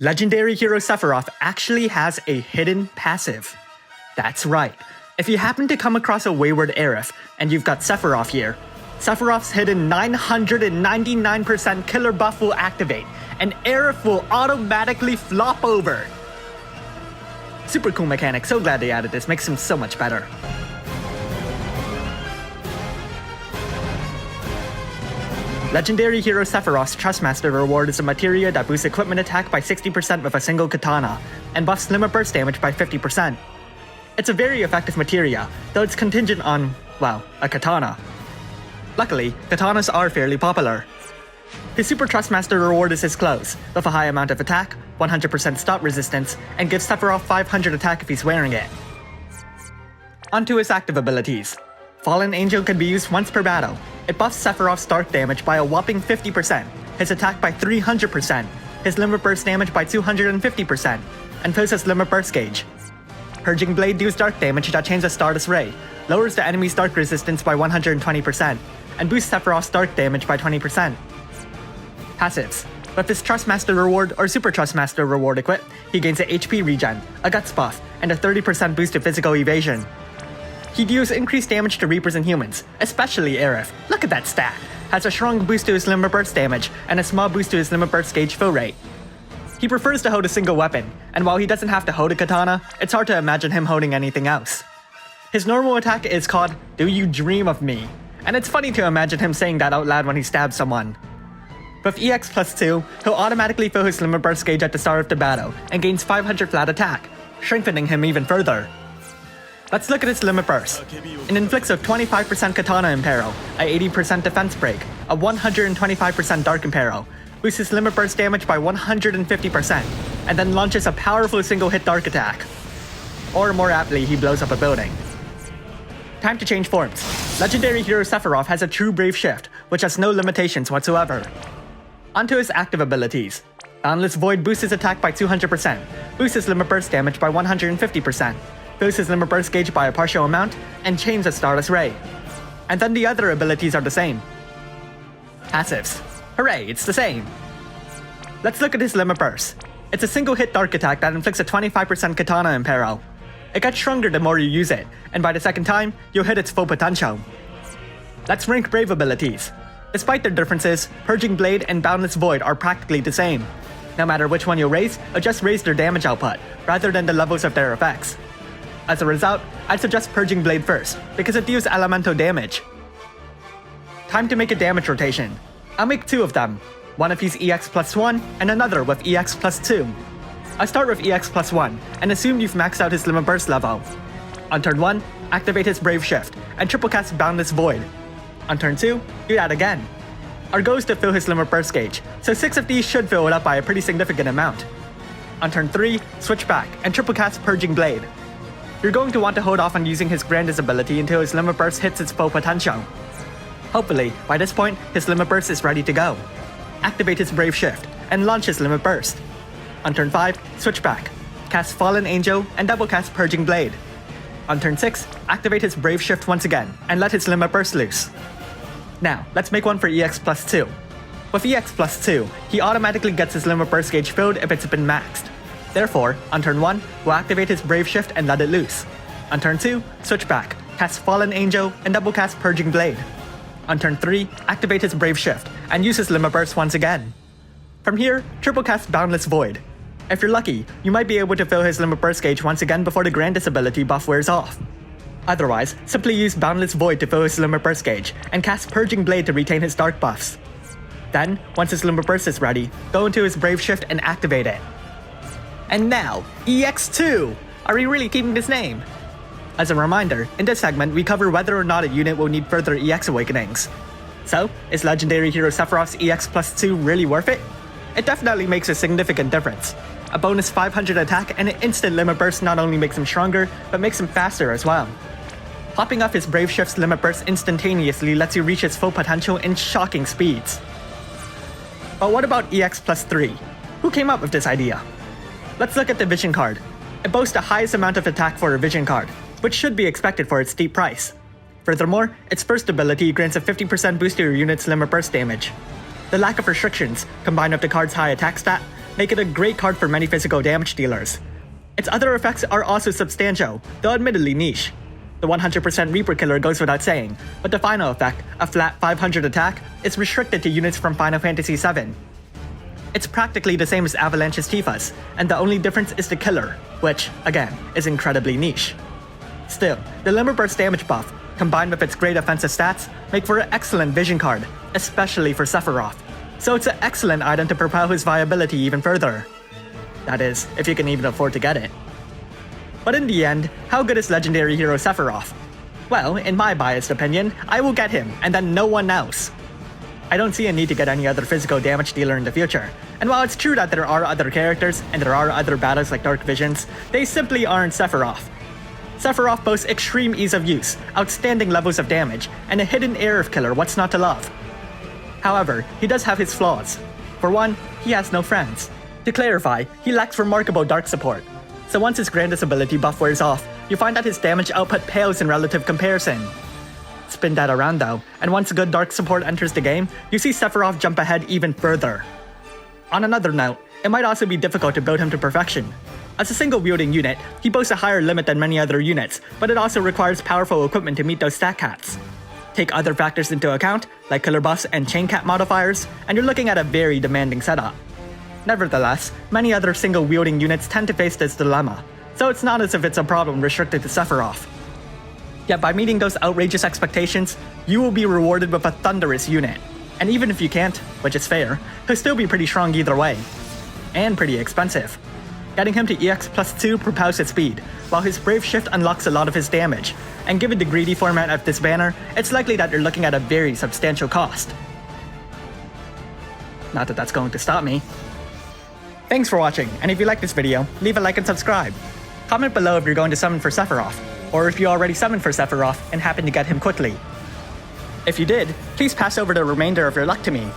Legendary hero Sephiroth actually has a hidden passive. That's right. If you happen to come across a wayward Aerith, and you've got Sephiroth here, Sephiroth's hidden 999% killer buff will activate, and Aerith will automatically flop over. Super cool mechanic, so glad they added this, makes him so much better. Legendary hero Sephiroth's Trustmaster reward is a materia that boosts equipment attack by 60% with a single katana, and buffs limit burst damage by 50%. It's a very effective materia, though it's contingent on, well, a katana. Luckily, katanas are fairly popular. His Super Trustmaster reward is his clothes, with a high amount of attack, 100% stop resistance, and gives Sephiroth 500 attack if he's wearing it. Onto his active abilities. Fallen Angel can be used once per battle. It buffs Sephiroth's dark damage by a whopping 50%, his attack by 300%, his limit burst damage by 250%, and fills his limit burst gauge. Purging Blade deals dark damage that changes Stardust Ray, lowers the enemy's dark resistance by 120%, and boosts Sephiroth's dark damage by 20%. Passives. With his Trustmaster reward or Super Trustmaster reward equipped, he gains a HP regen, a Guts buff, and a 30% boost to physical evasion. He deals increased damage to Reapers and humans, especially Aerith. Look at that stat! Has a strong boost to his limit burst damage, and a small boost to his limit burst gauge fill rate. He prefers to hold a single weapon, and while he doesn't have to hold a katana, it's hard to imagine him holding anything else. His normal attack is called "Do You Dream of Me?" and it's funny to imagine him saying that out loud when he stabs someone. With EX plus 2, he'll automatically fill his limit burst gauge at the start of the battle, and gains 500 flat attack, strengthening him even further. Let's look at his limit burst. It inflicts a 25% katana imperil, a 80% defense break, a 125% dark imperil, boosts his limit burst damage by 150%, and then launches a powerful single hit dark attack. Or more aptly, he blows up a building. Time to change forms. Legendary hero Sephiroth has a true brave shift, which has no limitations whatsoever. Onto his active abilities. Boundless Void boosts his attack by 200%, boosts his limit burst damage by 150%, fills his limit burst gauge by a partial amount, and chains a Stardust Ray. And then the other abilities are the same. Passives. Hooray, it's the same. Let's look at his limit burst. It's a single hit dark attack that inflicts a 25% katana imperil. It gets stronger the more you use it, and by the second time, you'll hit its full potential. Let's rank brave abilities. Despite their differences, Purging Blade and Boundless Void are practically the same. No matter which one you raise, it'll just raise their damage output, rather than the levels of their effects. As a result, I'd suggest Purging Blade first, because it deals elemental damage. Time to make a damage rotation. I'll make two of them, one if he's EX plus 1, and another with EX plus 2. I'll start with EX plus 1, and assume you've maxed out his limit burst level. On turn 1, activate his Brave Shift, and triple cast Boundless Void. On turn 2, do that again. Our goal is to fill his limit burst gauge, so 6 of these should fill it up by a pretty significant amount. On turn 3, switch back, and triple cast Purging Blade. You're going to want to hold off on using his grandest ability until his limit burst hits its full potential. Hopefully, by this point, his limit burst is ready to go. Activate his Brave Shift, and launch his limit burst. On turn 5, switch back, cast Fallen Angel, and double cast Purging Blade. On turn 6, activate his Brave Shift once again, and let his limit burst loose. Now, let's make one for EX plus 2. With EX plus 2, he automatically gets his limit burst gauge filled if it's been maxed. Therefore, on turn 1, we'll activate his Brave Shift and let it loose. On turn 2, switch back, cast Fallen Angel, and double cast Purging Blade. On turn 3, activate his Brave Shift, and use his limit burst once again. From here, triple cast Boundless Void. If you're lucky, you might be able to fill his limit burst gauge once again before the grandest ability buff wears off. Otherwise, simply use Boundless Void to fill his limit burst gauge, and cast Purging Blade to retain his dark buffs. Then, once his limit burst is ready, go into his Brave Shift and activate it. And now, EX2! Are we really keeping this name? As a reminder, in this segment we cover whether or not a unit will need further EX awakenings. So, is Legendary hero Sephiroth's EX plus 2 really worth it? It definitely makes a significant difference. A bonus 500 attack and an instant limit burst not only makes him stronger, but makes him faster as well. Popping off his Brave Shift's limit burst instantaneously lets you reach its full potential in shocking speeds. But what about EX plus 3? Who came up with this idea? Let's look at the Vision card. It boasts the highest amount of attack for a Vision card, which should be expected for its steep price. Furthermore, its first ability grants a 50% boost to your unit's limit burst damage. The lack of restrictions, combined with the card's high attack stat, make it a great card for many physical damage dealers. Its other effects are also substantial, though admittedly niche. The 100% Reaper Killer goes without saying, but the final effect, a flat 500 attack, is restricted to units from Final Fantasy VII. It's practically the same as Avalanche's Tifa's, and the only difference is the killer, which, again, is incredibly niche. Still, the Limber Burst damage buff, combined with its great offensive stats, make for an excellent vision card, especially for Sephiroth, so it's an excellent item to propel his viability even further. That is, if you can even afford to get it. But in the end, how good is legendary hero Sephiroth? Well, in my biased opinion, I will get him, and then no one else. I don't see a need to get any other physical damage dealer in the future, and while it's true that there are other characters, and there are other battles like Dark Visions, they simply aren't Sephiroth. Sephiroth boasts extreme ease of use, outstanding levels of damage, and a hidden Aerith killer what's not to love. However, he does have his flaws. For one, he has no friends. To clarify, he lacks remarkable dark support. So once his grandest ability buff wears off, you find that his damage output pales in relative comparison. Spin that around though, and once good dark support enters the game, you see Sephiroth jump ahead even further. On another note, it might also be difficult to build him to perfection. As a single wielding unit, he boasts a higher limit than many other units, but it also requires powerful equipment to meet those stat caps. Take other factors into account, like killer buffs and chain cap modifiers, and you're looking at a very demanding setup. Nevertheless, many other single wielding units tend to face this dilemma, so it's not as if it's a problem restricted to Sephiroth. Yet by meeting those outrageous expectations, you will be rewarded with a thunderous unit. And even if you can't, which is fair, he'll still be pretty strong either way. And pretty expensive. Getting him to EX plus 2 propels his speed, while his Brave Shift unlocks a lot of his damage, and given the greedy format of this banner, it's likely that you're looking at a very substantial cost. Not that that's going to stop me. Thanks for watching, and if you like this video, leave a like and subscribe. Comment below if you're going to summon for Sephiroth, or if you already summoned for Sephiroth and happen to get him quickly. If you did, please pass over the remainder of your luck to me,